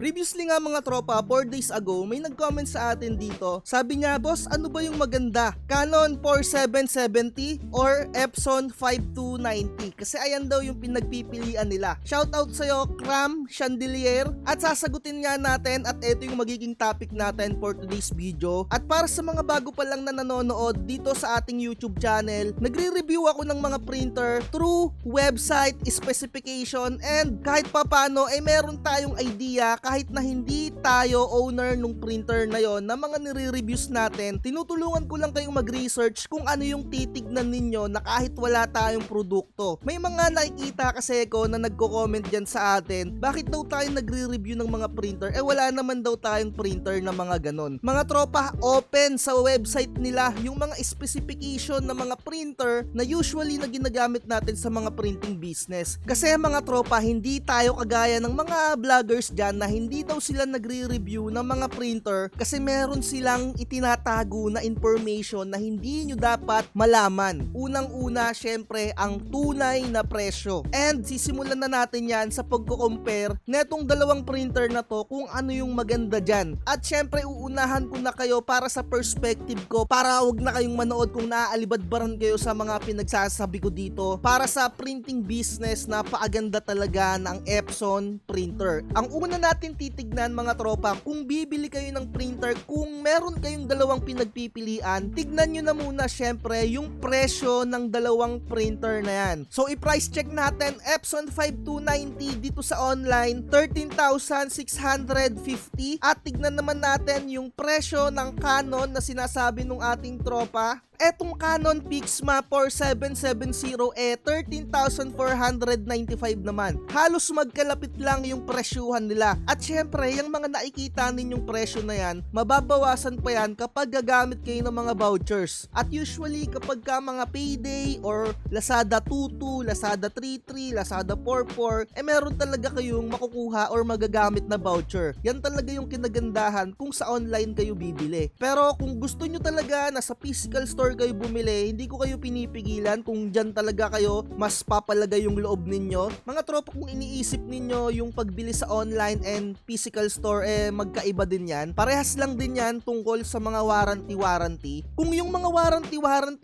Previously nga mga tropa, 4 days ago, may nag-comment sa atin dito. Sabi niya, boss, ano ba yung maganda? Canon 4770 or Epson 5290? Kasi ayan daw yung pinagpipilian nila. Shoutout sa'yo, Cram Chandelier. At sasagutin nga natin at ito yung magiging topic natin for today's video. At para sa mga bago pa lang na nanonood dito sa ating YouTube channel, nagre-review ako ng mga printer through website specification and kahit papano ay meron tayong idea kahit na hindi tayo owner nung printer na yon na mga nire-reviews natin, tinutulungan ko lang kayong mag-research kung ano yung titignan ninyo na kahit wala tayong produkto. May mga nakikita kasi ko na nagko-comment dyan sa atin, bakit daw tayo nagre-review ng mga printer? Wala naman daw tayong printer na mga ganon. Mga tropa, open sa website nila yung mga specification ng mga printer na usually na ginagamit natin sa mga printing business. Kasi mga tropa, hindi tayo kagaya ng mga vloggers dyan na hindi daw sila nagre-review ng mga printer kasi meron silang itinatago na information na hindi nyo dapat malaman. Unang-una, syempre, ang tunay na presyo. And sisimulan na natin yan sa pagko-compare netong dalawang printer na to kung ano yung maganda dyan. At syempre, uunahan ko na kayo para sa perspective ko para wag na kayong manood kung naaalibadbaran kayo sa mga pinagsasabi ko dito. Para sa printing business, napakaganda talaga ng Epson printer. Ang una natin titignan mga tropa, kung bibili kayo ng printer, kung meron kayong dalawang pinagpipilian, tignan nyo na muna syempre yung presyo ng dalawang printer na yan. So i-price check natin, Epson 5290 dito sa online, 13,650 at tignan naman natin yung presyo ng Canon na sinasabi nung ating tropa. Etong Canon Pixma 4770 13,495 naman. Halos magkalapit lang yung presyuhan nila. At syempre, yung mga nakikita ninyong presyo na yan, mababawasan pa yan kapag gagamit kayo ng mga vouchers. At usually, kapag ka mga payday or Lazada 22, Lazada 33, Lazada 44, meron talaga kayong makukuha or magagamit na voucher. Yan talaga yung kinagandahan kung sa online kayo bibili. Pero kung gusto nyo talaga na sa physical store kayo bumili, hindi ko kayo pinipigilan kung dyan talaga kayo mas papalagay yung loob ninyo. Mga tropa, kung iniisip ninyo yung pagbili sa online and physical store, magkaiba din yan. Parehas lang din yan tungkol sa mga warranty. Kung yung mga warranty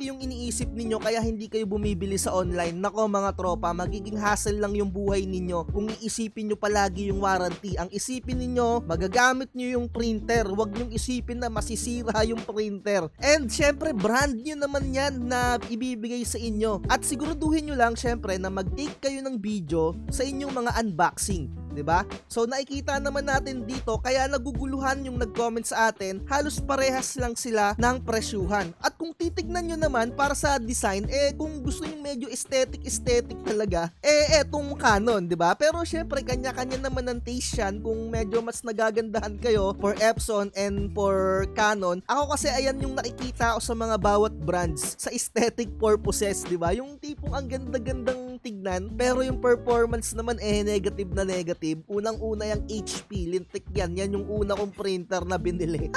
yung iniisip ninyo kaya hindi kayo bumibili sa online, nako mga tropa, magiging hassle lang yung buhay ninyo kung iisipin nyo palagi yung warranty. Ang isipin ninyo, magagamit nyo yung printer. Huwag nyong isipin na masisira yung printer. And syempre, brand nyo naman yan na ibibigay sa inyo. At siguraduhin nyo lang syempre na mag-take kayo ng video sa inyong mga unboxing. Diba? So nakikita naman natin dito, kaya naguguluhan yung nag-comment sa atin, halos parehas lang sila ng presyuhan. At kung titignan nyo naman para sa design, kung gusto nyo medyo aesthetic talaga, etong Canon, diba? Pero syempre kanya-kanya naman ng taste yan kung medyo mas nagagandahan kayo for Epson and for Canon. Ako kasi ayan yung nakikita ko sa mga bawat brands sa aesthetic purposes, diba? Yung tipong ang ganda-gandang tignan, pero yung performance naman negative na negative. Unang-una yung HP, lintik yan yung una kong printer na binili.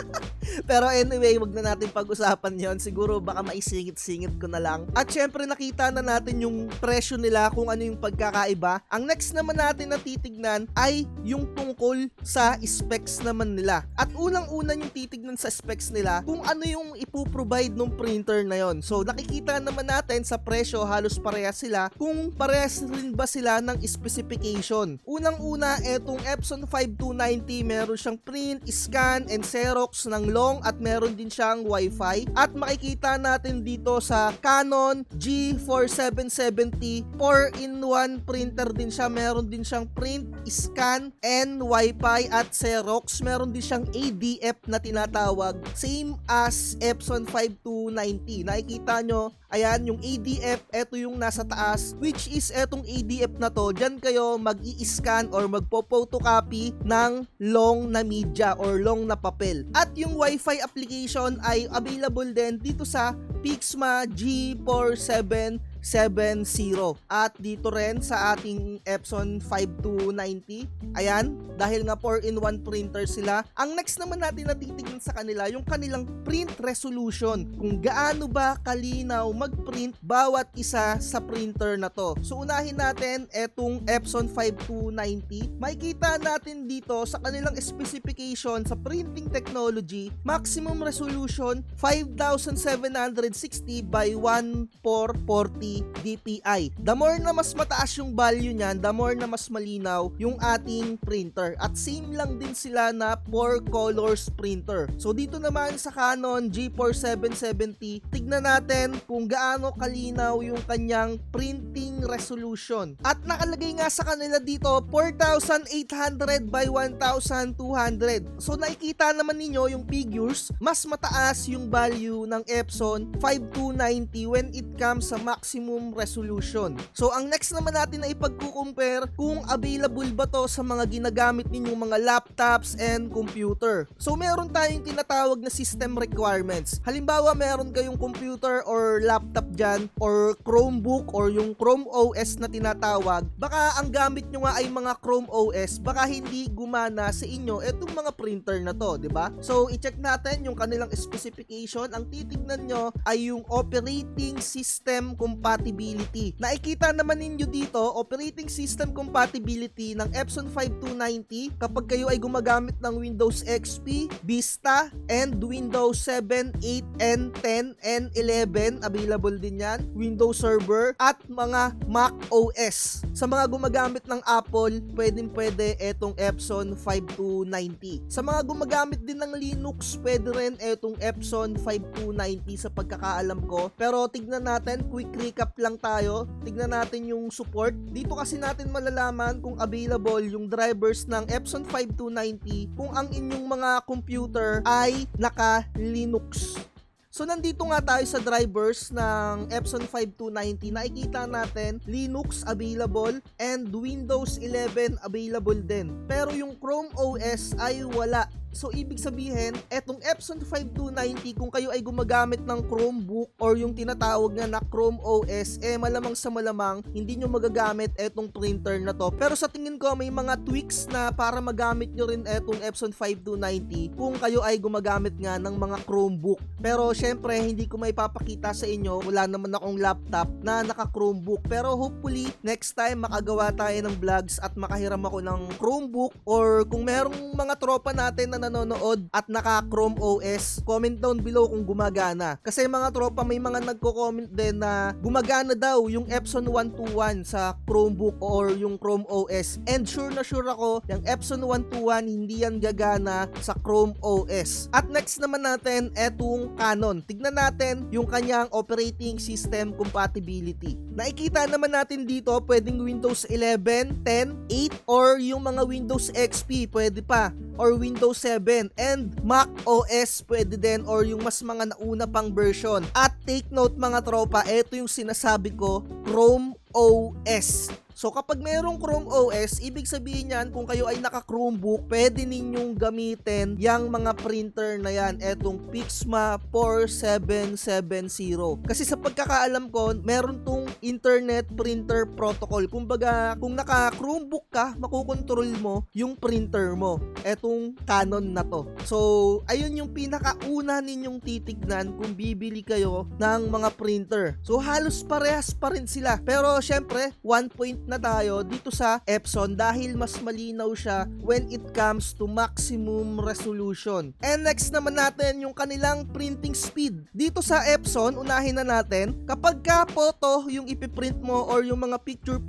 Pero anyway, wag na natin pag-usapan yon. Siguro baka maisingit-singit ko na lang. At syempre nakita na natin yung presyo nila, kung ano yung pagkakaiba. Ang next naman natin na titignan ay yung tungkol sa specs naman nila. At unang-una yung titignan sa specs nila, kung ano yung ipoprovide ng printer na yon. So nakikita naman natin sa presyo, halos parehas sila, kung parehas rin ba sila ng specification. Unang-una, etong Epson 5290, meron siyang print, scan, and Xerox ng long at meron din siyang Wi-Fi. At makikita natin dito sa Canon G4770, 4-in-1 printer din siya. Meron din siyang print, scan, and Wi-Fi at Xerox. Meron din siyang ADF na tinatawag, same as Epson 5290. Nakikita nyo, ayan yung ADF, eto yung nasa taas, which is etong ADF na to, dyan kayo mag-i-scan or magpo-photocopy ng long na media or long na papel. At yung Wi-Fi application ay available din dito sa Pixma G4770 470. At dito rin sa ating Epson 5290, ayan, dahil nga 4-in-1 printer sila. Ang next naman natin na titignan sa kanila, yung kanilang print resolution, kung gaano ba kalinaw mag-print bawat isa sa printer na to. So unahin natin etong Epson 5290. Makikita natin dito sa kanilang specification sa printing technology, maximum resolution 5760 by 1440 dpi. The more na mas mataas yung value niyan, the more na mas malinaw yung ating printer. At same lang din sila na 4 colors printer. So dito naman sa Canon G4 770, tignan natin kung gaano kalinaw yung kanyang printing resolution. At nakalagay nga sa kanila dito 4800 by 1200. So nakikita naman ninyo yung figures, mas mataas yung value ng Epson 5290 when it comes sa maximum resolution. So ang next naman natin na ipagkukumpare kung available ba to sa mga ginagamit ninyong mga laptops and computer. So meron tayong tinatawag na system requirements. Halimbawa meron kayong computer or laptop dyan or Chromebook or yung Chrome OS na tinatawag, baka ang gamit nyo nga ay mga Chrome OS, baka hindi gumana sa inyo etong mga printer na to, di ba? So i-check natin yung kanilang specification. Ang titignan nyo ay yung operating system compatibility. Nakikita naman ninyo dito, operating system compatibility ng Epson 5290 kapag kayo ay gumagamit ng Windows XP, Vista, and Windows 7, 8, and 10, and 11. Available din yan. Windows Server at mga Mac OS. Sa mga gumagamit ng Apple, pwede etong Epson 5290. Sa mga gumagamit din ng Linux, pwede rin etong Epson 5290 sa pagkakaalam ko. Pero tignan natin, quick recap lang tayo. Tignan natin yung support. Dito kasi natin malalaman kung available yung drivers ng Epson 5290 kung ang inyong mga computer ay naka-Linux. So nandito nga tayo sa drivers ng Epson 5290. Nakikita natin Linux available and Windows 11 available din. Pero yung Chrome OS ay wala. So ibig sabihin, etong Epson 5290 kung kayo ay gumagamit ng Chromebook or yung tinatawag nga na Chrome OS, malamang sa malamang hindi nyo magagamit etong printer na to. Pero sa tingin ko may mga tweaks na para magamit nyo rin etong Epson 5290 kung kayo ay gumagamit nga ng mga Chromebook. Pero syempre hindi ko may papakita sa inyo, wala naman akong laptop na naka Chromebook. Pero hopefully next time makagawa tayo ng vlogs at makahiram ako ng Chromebook, or kung merong mga tropa natin na nanonood at naka Chrome OS, comment down below kung gumagana. Kasi mga tropa, may mga nagko-comment din na gumagana daw yung Epson 121 sa Chromebook or yung Chrome OS. And sure na sure ako, yung Epson 121 hindi yan gagana sa Chrome OS. At next naman natin, etong Canon. Tignan natin yung kanyang operating system compatibility. Nakikita naman natin dito, pwedeng Windows 11, 10, 8, or yung mga Windows XP, pwede pa, or Windows 7, and Mac OS pwede din, or yung mas mga nauna pang version. At take note mga tropa, ito yung sinasabi ko, Chrome OS. So kapag mayroong Chrome OS, ibig sabihin yan kung kayo ay naka Chromebook, pwede ninyong gamitin yung mga printer na yan, etong Pixma 4770. Kasi sa pagkakaalam ko, meron tong Internet Printer Protocol. Kumbaga, kung naka Chromebook ka, makukontrol mo yung printer mo, etong Canon na to. So ayun yung pinakauna ninyong titignan kung bibili kayo ng mga printer. So halos parehas pa rin sila. Pero syempre, one point na tayo dito sa Epson dahil mas malinaw siya when it comes to maximum resolution. And next naman natin yung kanilang printing speed. Dito sa Epson, unahin na natin, kapag ka photo yung ipiprint mo or yung mga picture,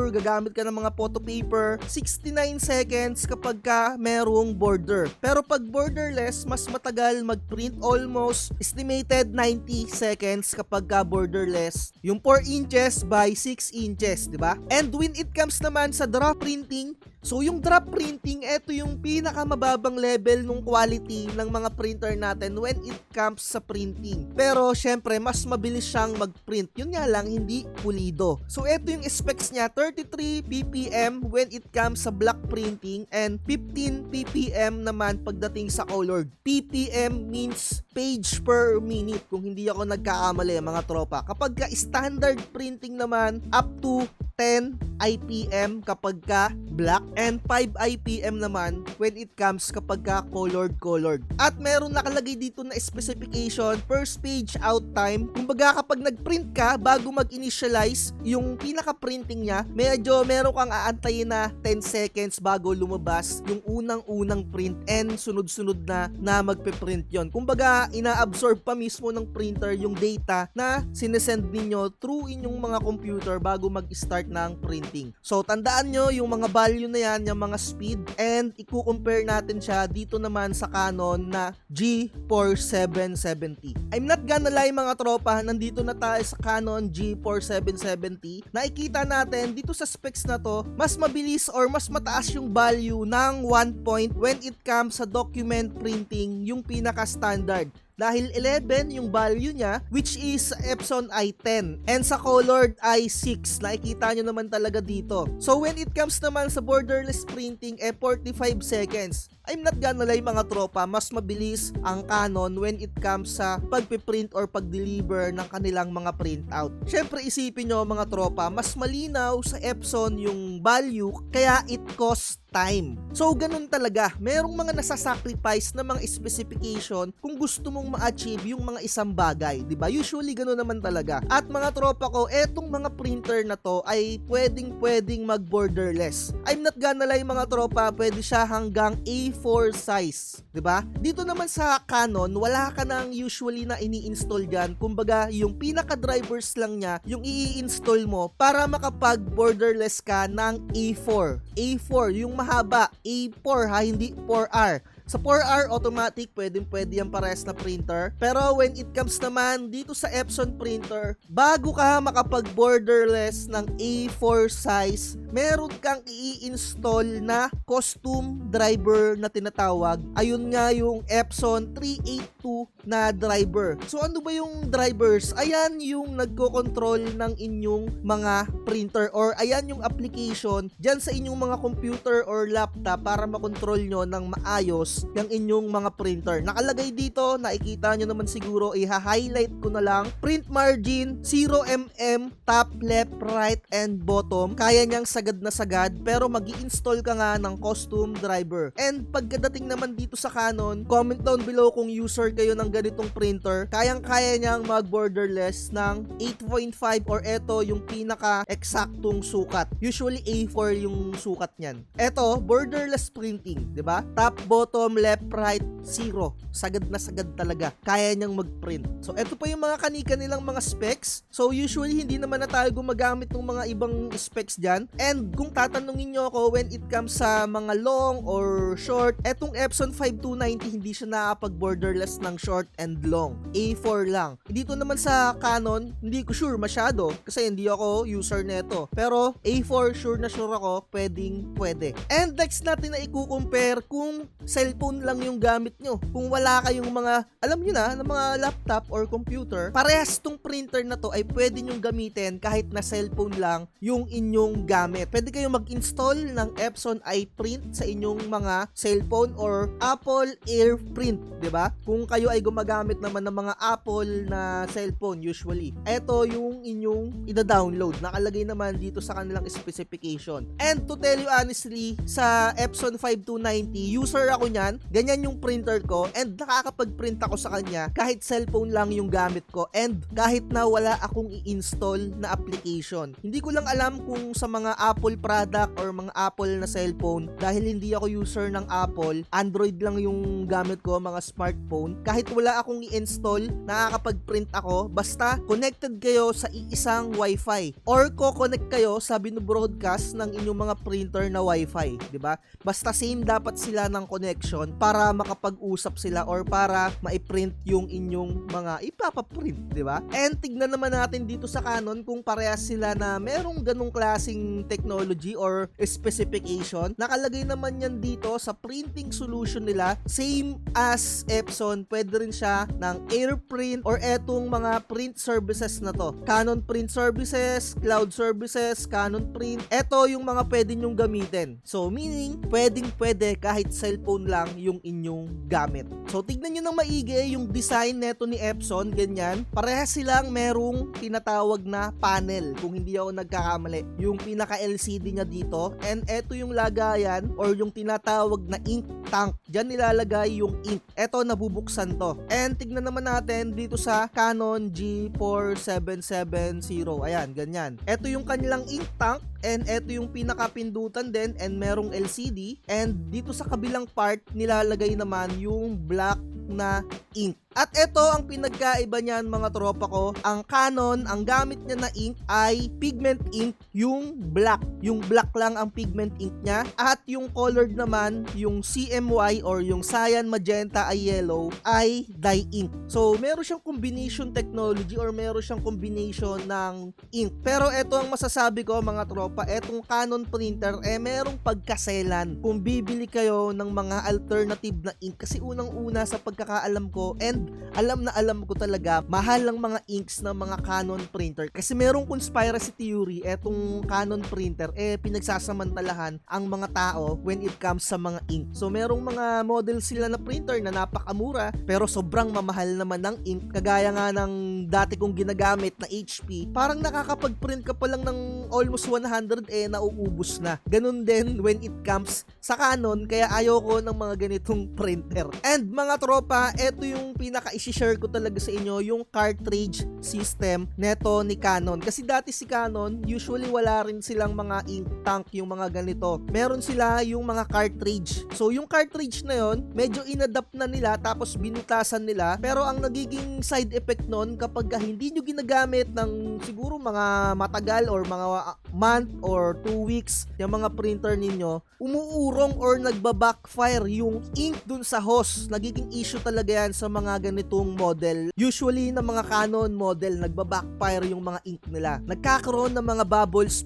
gagamit ka ng mga photo paper, 69 seconds kapag ka merong border. Pero pag borderless, mas matagal mag-print, almost estimated 90 seconds kapag ka borderless. Yung 4 inches by 6 inches, di ba? And And when it comes naman sa drop printing, so yung drop printing, ito yung pinakamababang level ng quality ng mga printer natin when it comes sa printing. Pero syempre, mas mabilis siyang mag-print. Yun nga lang, hindi pulido. So ito yung specs niya, 33 ppm when it comes sa block printing and 15 ppm naman pagdating sa colored. ppm means page per minute kung hindi ako nagkakamali mga tropa. Kapag ka standard printing naman, up to 10 IPM kapag ka black and 5 IPM naman when it comes kapag ka colored. At meron nakalagay dito na specification, first page out time. Kumbaga kapag nagprint ka bago mag-initialize yung pinaka-printing niya, medyo meron kang aantayin na 10 seconds bago lumabas yung unang-unang print and sunod-sunod na magpe-print yon. Kumbaga ina-absorb pa mismo ng printer yung data na sinesend ninyo through inyong mga computer bago mag-start ng printing. So tandaan nyo yung mga value na yan, yung mga speed, and i-compare natin siya dito naman sa Canon na G4770. I'm not gonna lie mga tropa, nandito na tayo sa Canon G4770. Nakikita natin dito sa specs na to, mas mabilis or mas mataas yung value ng 1 point when it comes sa document printing, yung pinaka-standard. Dahil 11 yung value niya, which is Epson i10. And sa colored i6, nakikita nyo naman talaga dito. So when it comes naman sa borderless printing, 45 seconds. I'm not gonna lie mga tropa, mas mabilis ang Canon when it comes sa pagpiprint or pag-deliver ng kanilang mga printout. Syempre isipin nyo mga tropa, mas malinaw sa Epson yung value, kaya it costs time. So ganun talaga, merong mga nasasacrifice na mga specification kung gusto mong ma-achieve yung mga isang bagay, di ba? Usually ganun naman talaga. At mga tropa ko, etong mga printer na to ay pwedeng mag-borderless. I'm not gonna lie mga tropa, pwede siya hanggang A4 size, di ba? Dito naman sa Canon, wala ka nang usually na ini-install dyan. Kumbaga, yung pinaka-drivers lang niya, yung i-install mo para makapag-borderless ka ng A4. A4, yung mahaba. A4 ha, hindi 4R. Sa 4R automatic, pwede yan parehas na printer. Pero when it comes naman dito sa Epson printer, bago ka makapag-borderless ng A4 size, meron kang i-install na custom driver na tinatawag. Ayun nga yung Epson 382 na driver. So ano ba yung drivers? Ayan yung nagko-control ng inyong mga printer or ayan yung application dyan sa inyong mga computer or laptop para makontrol nyo ng maayos yung inyong mga printer. Nakalagay dito, nakikita nyo naman siguro, i-highlight ko na lang, print margin 0mm, top, left, right, and bottom. Kaya niyang sagad na sagad, pero mag-i-install ka nga ng custom driver. And pagkadating naman dito sa Canon, comment down below kung user kayo ng ganitong printer, kayang-kaya niyang mag-borderless ng 8.5 or eto yung pinaka-eksaktong sukat. Usually A4 yung sukat niyan. Eto, borderless printing, 'di ba? Top, bottom, left, right, 0. Sagad na sagad talaga. Kaya niyang mag-print. So, eto pa yung mga kani-kanilang mga specs. So, usually, hindi naman na tayo gumagamit ng mga ibang specs dyan. And, kung tatanungin nyo ako when it comes sa mga long or short, etong Epson 5290, hindi siya nakapag-borderless ng short and long. A4 lang. Dito naman sa Canon, hindi ko sure masyado kasi hindi ako user neto. Pero, A4, sure na sure ako, pwede. And, next natin na i-compare kung cellphone lang yung gamit nyo. Kung wala kayong mga, alam nyo na mga laptop or computer, parehas tong printer na to ay pwede nyong gamitin kahit na cellphone lang yung inyong gamit. Pwede kayong mag-install ng Epson iPrint sa inyong mga cellphone or Apple AirPrint, di ba? Kung kayo ay gumagamit naman ng mga Apple na cellphone usually. Ito yung inyong ida-download. Nakalagay naman dito sa kanilang specification. And to tell you honestly, sa Epson 5290, user ako niyan, ganyan yung printer ko and nakakapag-print ako sa kanya kahit cellphone lang yung gamit ko and kahit na wala akong i-install na application. Hindi ko lang alam kung sa mga Apple product or mga Apple na cellphone, dahil hindi ako user ng Apple, Android lang yung gamit ko, mga smartphone, kahit wala akong i-install, nakakapag-print ako basta connected kayo sa iisang Wi-Fi or ko-connect kayo sa binobroadcast ng inyong mga printer na Wi-Fi, di ba? Basta same dapat sila ng connection. connection para makapag-usap sila or para maiprint yung inyong mga ipapaprint, di ba? And tignan naman natin dito sa Canon kung parehas sila na merong ganong klaseng technology or specification. Nakalagay naman yan dito sa printing solution nila, same as Epson. Pwede rin siya ng AirPrint or etong mga print services na to. Canon Print Services, Cloud Services, Canon Print. Eto yung mga pwede nyong gamitin. So meaning, pwede kahit cellphone lang yung inyong gamit. So tignan nyo ng maigi yung design neto ni Epson, ganyan. Parehas silang merong tinatawag na panel, kung hindi ako nagkakamali. Yung pinaka LCD niya dito, and eto yung lagayan or yung tinatawag na ink tank. Diyan nilalagay yung ink. Eto, nabubuksan to. And tignan naman natin dito sa Canon G4770. Ayan, ganyan. Eto yung kanilang ink tank. And eto yung pinakapindutan din and merong LCD. And dito sa kabilang part, nilalagay naman yung black na ink. At ito ang pinagkaiba niyan mga tropa ko. Ang Canon, ang gamit niya na ink ay pigment ink, yung black. Yung black lang ang pigment ink niya. At yung colored naman, yung CMY or yung cyan, magenta ay yellow, ay dye ink. So meron siyang combination technology or meron siyang combination ng ink. Pero ito ang masasabi ko mga tropa, etong Canon printer merong pagkaselan kung bibili kayo ng mga alternative na ink. Kasi unang-una sa pagkakaalam ko and alam ko talaga, mahal lang mga inks ng mga Canon printer. Kasi merong conspiracy theory, etong Canon printer, pinagsasamantalahan ang mga tao when it comes sa mga ink. So merong mga model sila na printer na napakamura, pero sobrang mamahal naman ng ink. Kagaya nga ng dati kong ginagamit na HP, parang nakakapag-print ka pa lang ng almost 100, nauubos na. Ganun din when it comes sa Canon, kaya ayoko ng mga ganitong printer. And mga tropa, eto yung pinaka-i-share ko talaga sa inyo, yung cartridge system neto ni Canon. Kasi dati si Canon, usually wala rin silang mga ink tank, yung mga ganito. Meron sila yung mga cartridge. So yung cartridge na yon, medyo inadapt na nila tapos binutasan nila. Pero ang nagiging side effect nun, kapag hindi nyo ginagamit ng siguro mga matagal or mga month or 2 weeks, yung mga printer ninyo, umuurong or nagbabackfire yung ink dun sa hose. Nagiging issue talaga yan sa mga ganitong model. Usually na mga Canon model, nagbabackfire yung mga ink nila. Nagkakaroon ng mga bubbles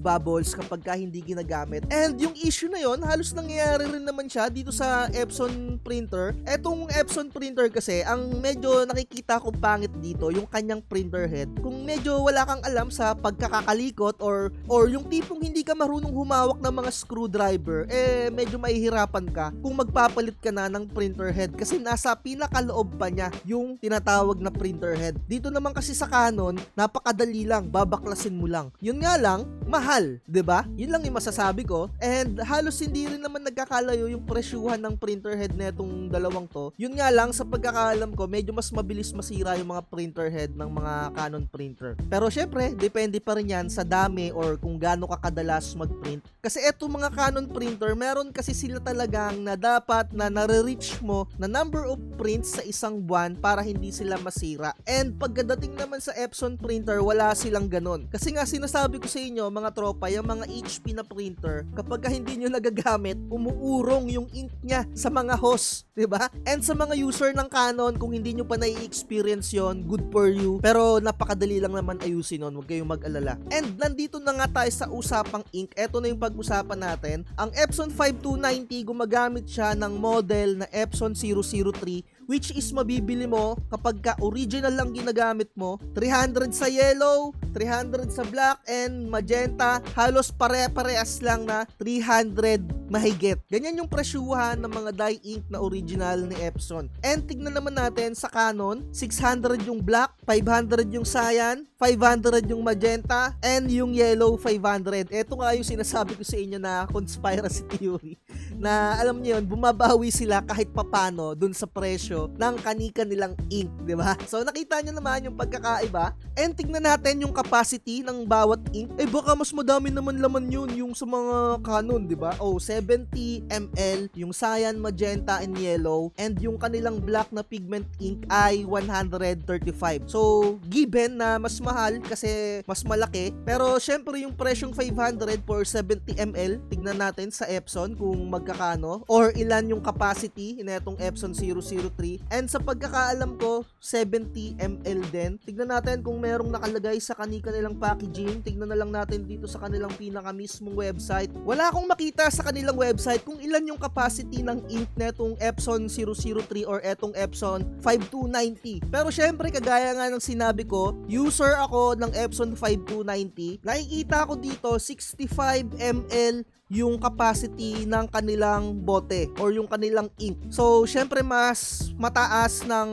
kapag hindi ginagamit. And yung issue na yon, halos nangyayari rin naman siya dito sa Epson printer. Etong Epson printer kasi, ang medyo nakikita ko pangit dito, yung kanyang printer head. Kung medyo wala kang alam sa pagkakakalikot or yung tipong hindi ka marunong humawak ng mga screwdriver, medyo mahihirapan ka kung magpapalit ka na ng printer head kasi nasa pinakaloob pa niya yung tinatawag na printer head. Dito naman kasi sa Canon, napakadali lang, babaklasin mo lang. Yun nga lang, mahal, 'di ba? Yun lang yung masasabi ko. And halos hindi rin naman nagkakalayo yung presyuhan ng printer head netong dalawang to. Yun nga lang, sa pagkakaalam ko, medyo mas mabilis masira yung mga printer head ng mga Canon printer. Pero syempre, depende pa rin yan sa dami or kung gaano ka kadalas mag-print. Kasi eto mga Canon printer, meron kasi sila talagang na dapat na nare-reach mo na number of prints sa isang buwan para hindi sila masira. And pagdating naman sa Epson printer, wala silang ganon. Kasi nga sinasabi ko sa inyo mga tropa, yung mga HP na printer, kapag hindi nyo nagagamit, umuurong yung ink niya sa mga hose, 'di ba? And sa mga user ng Canon, kung hindi nyo pa nai-experience yon, good for you. Pero napakadali lang naman ayusin nun, huwag kayong mag-alala. And nandito na nga tayo sa usapang ink. Eto na yung pag-usapan natin. Ang Epson 5290, gumagamit siya ng model na Epson 003, which is mabibili mo kapag ka original lang ginagamit mo. 300 sa yellow, 300 sa black, and magenta. Halos pare-parehas lang na 300 mahigit. Ganyan yung presyuhan ng mga dye ink na original ni Epson. And tignan naman natin sa Canon, 600 yung black, 500 yung cyan, 500 yung magenta, and yung yellow 500. Ito nga yung sinasabi ko sa inyo na conspiracy theory. Na alam niyo yun, bumabawi sila kahit papano dun sa presyo ng kanika nilang ink, di ba? So nakita niyo naman yung pagkakaiba. And tignan natin yung capacity ng bawat ink. Baka mas madami naman laman yun yung sa mga Canon, di ba? 70 ml yung cyan, magenta, and yellow. And yung kanilang black na pigment ink ay 135. So given na mas mahal kasi mas malaki, pero syempre yung presyong 500 for 70 ml, tignan natin sa Epson kung magkakano or ilan yung capacity netong Epson 003. And sa pagkakaalam ko, 70 ml din. Tignan natin kung merong nakalagay sa kanilang packaging. Tignan na lang natin dito sa kanilang pinaka mismong website. Wala akong makita sa kanilang website kung ilan yung capacity ng ink netong Epson 003 or etong Epson 5290. Pero syempre, kagaya nga ng sinabi ko, user ako ng Epson 5290. Nakikita ko dito 65 ml yung capacity ng kanilang bote or yung kanilang ink. So, syempre mas mataas ng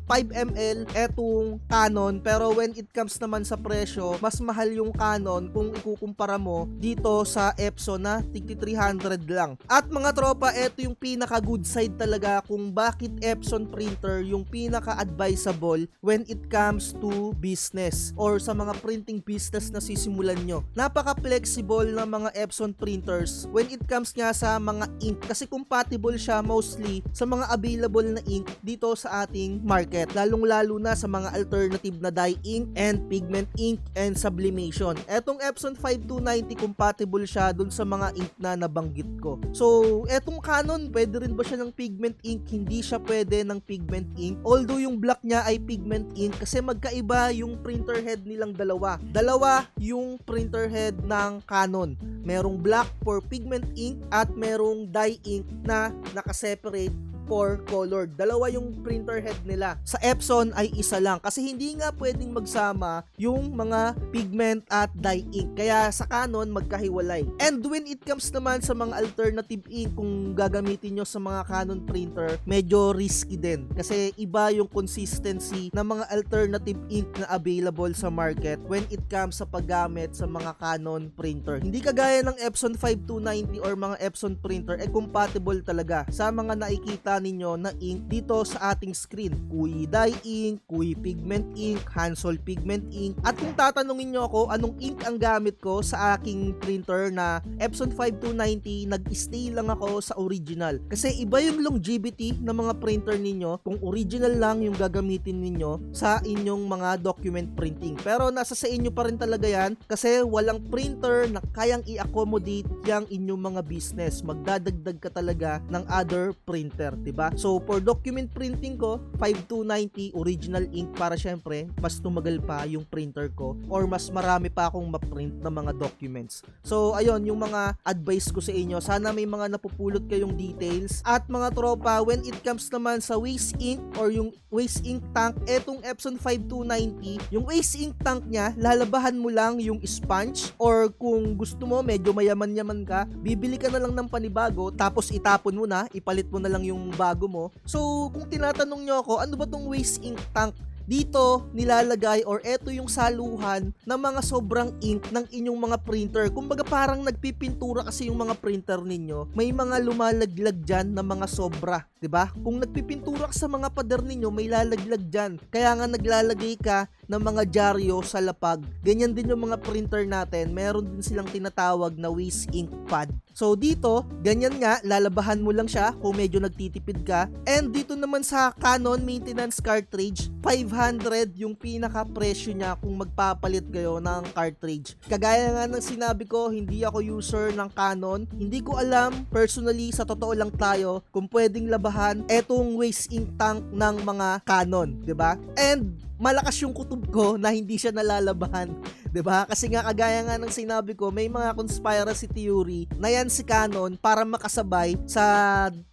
5 ml etong Canon, pero when it comes naman sa presyo, mas mahal yung Canon kung ikukumpara mo dito sa Epson na tigti 300 lang. At mga tropa, eto yung pinaka good side talaga kung bakit Epson printer yung pinaka advisable when it comes to business or sa mga printing business na sisimulan nyo. Napaka flexible ng mga Epson printers when it comes nga sa mga ink kasi compatible siya mostly sa mga available na ink dito sa ating market, lalong-lalo na sa mga alternative na dye ink and pigment ink and sublimation. Etong Epson 5290 compatible siya dun sa mga ink na nabanggit ko. So, etong Canon, pwede rin ba siya ng pigment ink? Hindi siya pwede ng pigment ink. Although yung black niya ay pigment ink kasi magkaiba yung printer head nilang dalawa. Dalawa yung printer head ng Canon. Merong black for pigment ink at merong dye ink na nakaseparate for colored. Dalawa yung printer head nila. Sa Epson ay isa lang kasi hindi nga pwedeng magsama yung mga pigment at dye ink. Kaya sa Canon magkahiwalay. And when it comes naman sa mga alternative ink, kung gagamitin nyo sa mga Canon printer, medyo risky din kasi iba yung consistency ng mga alternative ink na available sa market when it comes sa paggamit sa mga Canon printer. Hindi kagaya ng Epson 5290 or mga Epson printer, compatible talaga sa mga nakikita ninyo na ink dito sa ating screen. Kui dye ink, Kui pigment ink, Hansol pigment ink. At kung tatanungin nyo ako anong ink ang gamit ko sa aking printer na Epson 5290, nag-stay lang ako sa original. Kasi iba yung longevity ng mga printer ninyo kung original lang yung gagamitin ninyo sa inyong mga document printing. Pero nasa sa inyo pa rin talaga yan kasi walang printer na kayang i-accommodate yung inyong mga business. Magdadagdag ka talaga ng other printer. Diba? So, for document printing ko, 5290 original ink para syempre, mas tumagal pa yung printer ko or mas marami pa akong ma-print na mga documents. So, ayun, yung mga advice ko sa inyo. Sana may mga napupulot kayong details. At mga tropa, when it comes naman sa waste ink or yung waste ink tank, etong Epson 5290, yung waste ink tank niya, lalabahan mo lang yung sponge or kung gusto mo, medyo mayaman-yaman ka, bibili ka na lang ng panibago tapos itapon mo na, ipalit mo na lang yung bago mo. So, kung tinatanong nyo ako, ano ba tong waste ink tank? Dito nilalagay or eto yung saluhan ng mga sobrang ink ng inyong mga printer. Kumbaga parang nagpipintura kasi yung mga printer ninyo. May mga lumalaglag dyan na mga sobra, 'di ba? Kung nagpipintura ka sa mga pader ninyo, may lalaglag dyan. Kaya nga naglalagay ka ng mga dyaryo sa lapag. Ganyan din yung mga printer natin. Meron din silang tinatawag na waste ink pad. So dito, ganyan nga, lalabahan mo lang siya kung medyo nagtitipid ka. And dito naman sa Canon maintenance cartridge, 500 yung pinaka presyo niya kung magpapalit kayo ng cartridge. Kagaya nga ng sinabi ko, hindi ako user ng Canon. Hindi ko alam, personally, sa totoo lang tayo, kung pwedeng labahan etong waste ink tank ng mga Canon, 'di ba? And malakas yung kutob ko na hindi siya nalalabahan, 'di ba? Kasi nga kagaya nga ng sinabi ko, may mga conspiracy theory na yan si Canon para makasabay sa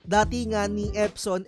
datingan ni Epson,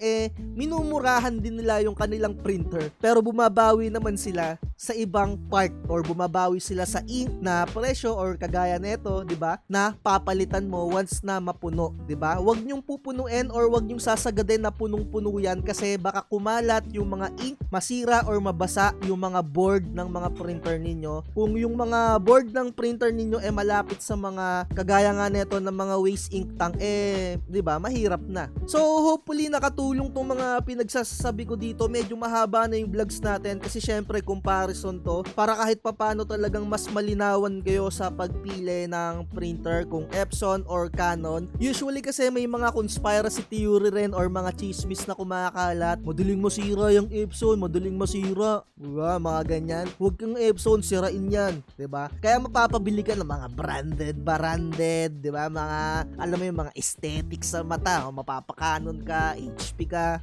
minumurahan din nila yung kanilang printer. Pero bumabawi naman sila sa ibang part or bumabawi sila sa ink na presyo or kagaya nito, 'di ba? Na papalitan mo once na mapuno, 'di ba? Huwag niyong pupunuin or huwag niyong sasagadin na punong-puno yan kasi baka kumalat yung mga ink, masira or mabasa yung mga board ng mga printer ninyo. Kung yung mga board ng printer ninyo malapit sa mga kagaya nga nito ng mga waste ink tank, 'di ba? Mahirap na. So hopefully nakatulong tong mga pinagsasabi ko dito. Medyo mahaba na yung vlogs natin kasi syempre comparison to para kahit papano talagang mas malinawan kayo sa pagpili ng printer kung Epson or Canon. Usually kasi may mga conspiracy theory rin or mga chismis na kumakalat. Madaling masira yung Epson, madaling masira. Diba? Mga ganyan. Huwag kang Epson, sirain yan. ngayon, 'di ba? Kaya mapapabili ka ng mga branded, 'di ba? Mga alam mo yung mga aesthetics sa mata, mapapakanon ka, HP ka.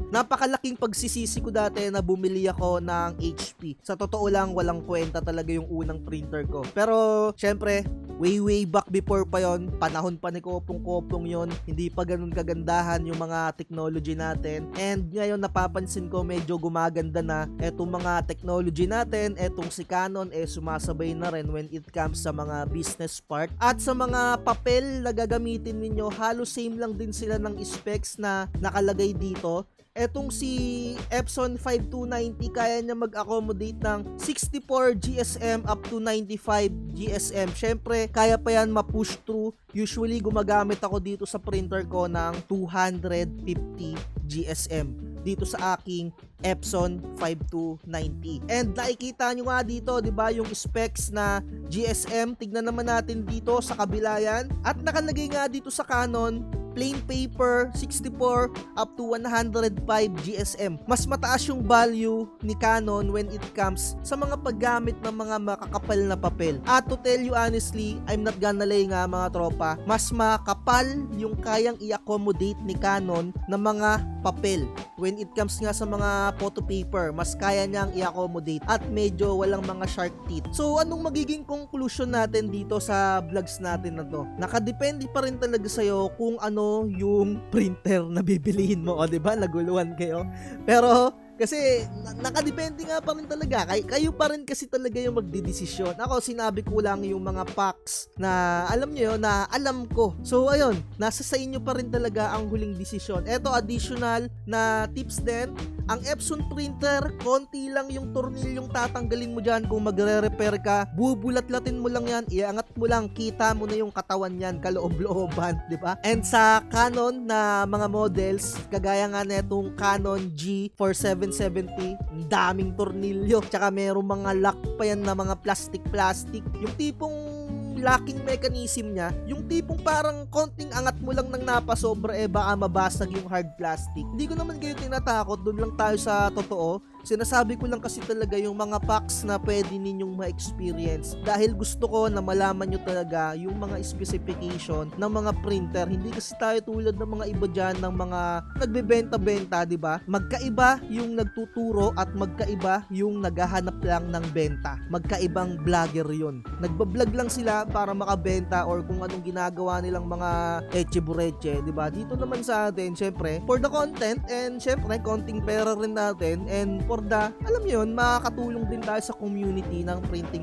Napakalaking pagsisisi ko dati na bumili ako ng HP. Sa totoo lang, walang kwenta talaga yung unang printer ko. Pero, syempre, way back before pa yon, panahon pa ni Kopong-Kopong yon, hindi pa ganun kagandahan yung mga technology natin. And ngayon, napapansin ko medyo gumaganda na etong mga technology natin, etong si Canon, sumasabay na rin when it comes sa mga business part. At sa mga papel na gagamitin ninyo, halos same lang din sila ng specs na nakalagay dito. Etong si Epson 5290, kaya niya mag-accommodate ng 64 GSM up to 95 GSM. Syempre, kaya pa yan ma-push through. Usually, gumagamit ako dito sa printer ko ng 250 GSM dito sa aking Epson 5290. And nakikita nyo nga dito, 'di ba, yung specs na GSM. Tignan naman natin dito sa kabila yan. At nakalagay nga dito sa Canon, plain paper 64 up to 105 GSM. Mas mataas yung value ni Canon when it comes sa mga paggamit ng mga makakapal na papel. At to tell you honestly, I'm not gonna lie nga mga tropa, mas makapal yung kayang i-accommodate ni Canon na mga papel. When it comes nga sa mga photo paper, mas kaya niyang i-accommodate at medyo walang mga shark teeth. So anong magiging conclusion natin dito sa vlogs natin na to? Nakadepende pa rin talaga sa'yo kung ano yung printer na bibilihin mo, o diba? Naguluhan kayo. Pero kasi nakadepende nga pa rin talaga. Kayo pa rin kasi talaga yung magdidesisyon. Ako, sinabi ko lang yung mga facts na alam nyo yun, na alam ko. So ayun, nasa sa inyo pa rin talaga ang huling desisyon. Eto, additional na tips din. Ang Epson printer, konti lang yung tornilyong tatanggalin mo dyan kung magre-repair ka. Bubulat-latin mo lang yan, iangat mo lang, kita mo na yung katawan yan, kaloob-looban, di ba? And sa Canon na mga models, kagaya nga netong Canon G4770, daming tornilyo. Tsaka merong mga lock pa yan na mga plastic. Yung tipong locking mechanism niya, yung tipong parang konting angat mo lang ng napasobra, baka mabasag yung hard plastic. Hindi ko naman kayo tinatakot, doon lang tayo sa totoo. Sinasabi ko lang kasi talaga yung mga facts na pwede ninyong ma-experience. Dahil gusto ko na malaman nyo talaga yung mga specification ng mga printer. Hindi kasi tayo tulad ng mga iba dyan, ng mga nagbebenta-benta, di ba? Magkaiba yung nagtuturo at magkaiba yung naghahanap lang ng benta. Magkaibang vlogger yun. Nagbablog lang sila para makabenta or kung anong ginagawa nilang mga eche-bureche, di ba? Dito naman sa atin, syempre, for the content and syempre, konting pera rin natin and for the, alam nyo yun, makakatulong din tayo sa community ng printing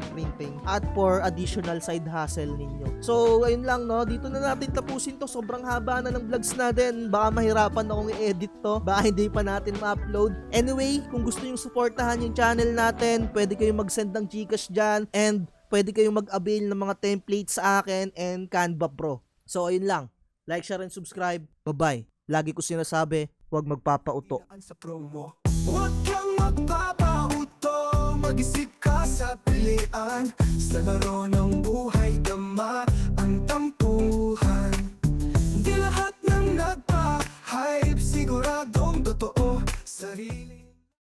at for additional side hustle ninyo. So, ayun lang, no? Dito na natin tapusin to. Sobrang haba na ng vlogs natin. Baka mahirapan akong i-edit to. Baka hindi pa natin ma-upload. Anyway, kung gusto nyo supportahan yung channel natin, pwede kayong mag-send ng Gcash dyan and pwede kayong mag-avail ng mga templates sa akin and Canva Pro. So, ayun lang. Like, share, and subscribe. Bye-bye. Lagi ko sinasabi, huwag magpapauto. Huwag kang magpapauto, mag-isip ka sa pilian. Sa laro ng buhay, dama